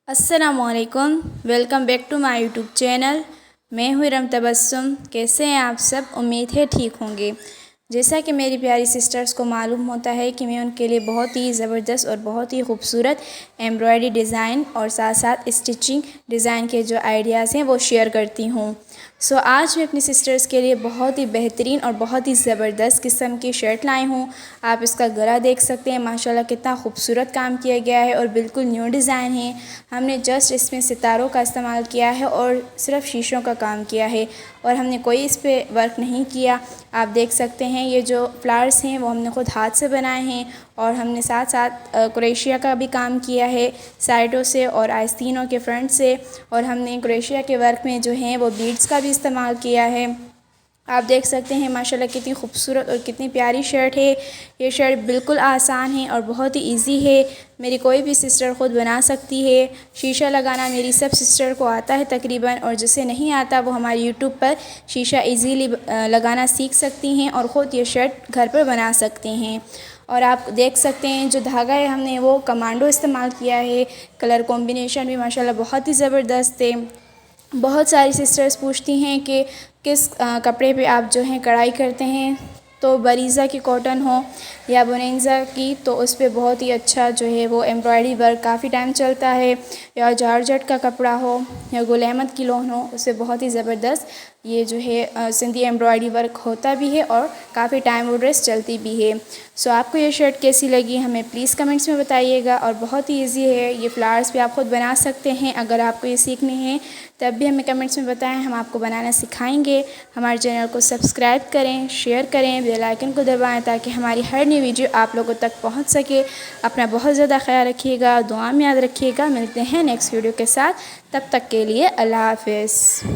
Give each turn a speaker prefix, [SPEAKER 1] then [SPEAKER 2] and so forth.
[SPEAKER 1] अस्सलाम वालेकुम, welcome back to my YouTube channel. मैं हूँ इरम तबस्सुम। कैसे हैं आप सब? उम्मीद है ठीक होंगे। जैसा कि मेरी प्यारी सिस्टर्स को मालूम होता है कि मैं उनके लिए बहुत ही ज़बरदस्त और बहुत ही खूबसूरत एम्ब्रॉयडरी डिज़ाइन और साथ साथ स्टिचिंग डिज़ाइन के जो आइडियाज़ हैं वो शेयर करती हूँ। आज मैं अपनी सिस्टर्स के लिए बहुत ही बेहतरीन और बहुत ही ज़बरदस्त किस्म की शर्ट लाई हूँ। आप इसका गला देख सकते हैं, माशाल्लाह कितना खूबसूरत काम किया गया है और बिल्कुल न्यू डिज़ाइन है। हमने जस्ट इसमें सितारों का इस्तेमाल किया है और सिर्फ शीशों का काम किया है और हमने कोई इस पे वर्क नहीं किया। आप देख सकते हैं ये जो फ्लावर्स हैं वो हमने ख़ुद हाथ से बनाए हैं और हमने साथ साथ क्रोशिया का भी काम किया है, साइडों से और आस्तीनों के फ्रंट से, और हमने क्रोशिया के वर्क में जो हैं वो बीड्स का भी इस्तेमाल किया है। आप देख सकते हैं माशाल्लाह कितनी खूबसूरत और कितनी प्यारी शर्ट है। ये शर्ट बिल्कुल आसान है और बहुत ही इजी है। मेरी कोई भी सिस्टर ख़ुद बना सकती है। शीशा लगाना मेरी सब सिस्टर को आता है तकरीबन, और जिसे नहीं आता वो हमारे यूट्यूब पर शीशा इजीली लगाना सीख सकती हैं और ख़ुद ये शर्ट घर पर बना सकती हैं। और आप देख सकते हैं जो धागा है हमने वो कमांडो इस्तेमाल किया है। कलर कॉम्बिनेशन भी माशाल्लाह बहुत ही ज़बरदस्त है। बहुत सारी सिस्टर्स पूछती हैं कि किस कपड़े पे आप जो हैं कढ़ाई करते हैं, तो बरीज़ा की कॉटन हो या बोनेंज़ा की तो उस पर बहुत ही अच्छा जो है वो एम्ब्रॉयडरी वर्क काफ़ी टाइम चलता है, या जॉर्जेट का कपड़ा हो या गुल अहमद की लोन हो, उससे बहुत ही ज़बरदस्त ये जो है सिंधी एम्ब्रॉयडरी वर्क होता भी है और काफ़ी टाइम वो ड्रेस चलती भी है। आपको ये शर्ट कैसी लगी हमें प्लीज़ कमेंट्स में बताइएगा। और बहुत ही ईजी है, ये फ्लावर्स भी आप खुद बना सकते हैं। अगर आपको ये सीखने हैं तब भी हमें कमेंट्स में बताएं, हम आपको बनाना सिखाएंगे। हमारे चैनल को सब्सक्राइब करें, शेयर करें, बेल आइकन को दबाएं ताकि हमारी हर न्यू वीडियो आप लोगों तक पहुंच सके। अपना बहुत ज़्यादा ख्याल रखिएगा, दुआ में याद रखिएगा। मिलते हैं नेक्स्ट वीडियो के साथ, तब तक के लिए अल्लाह हाफ़िज़।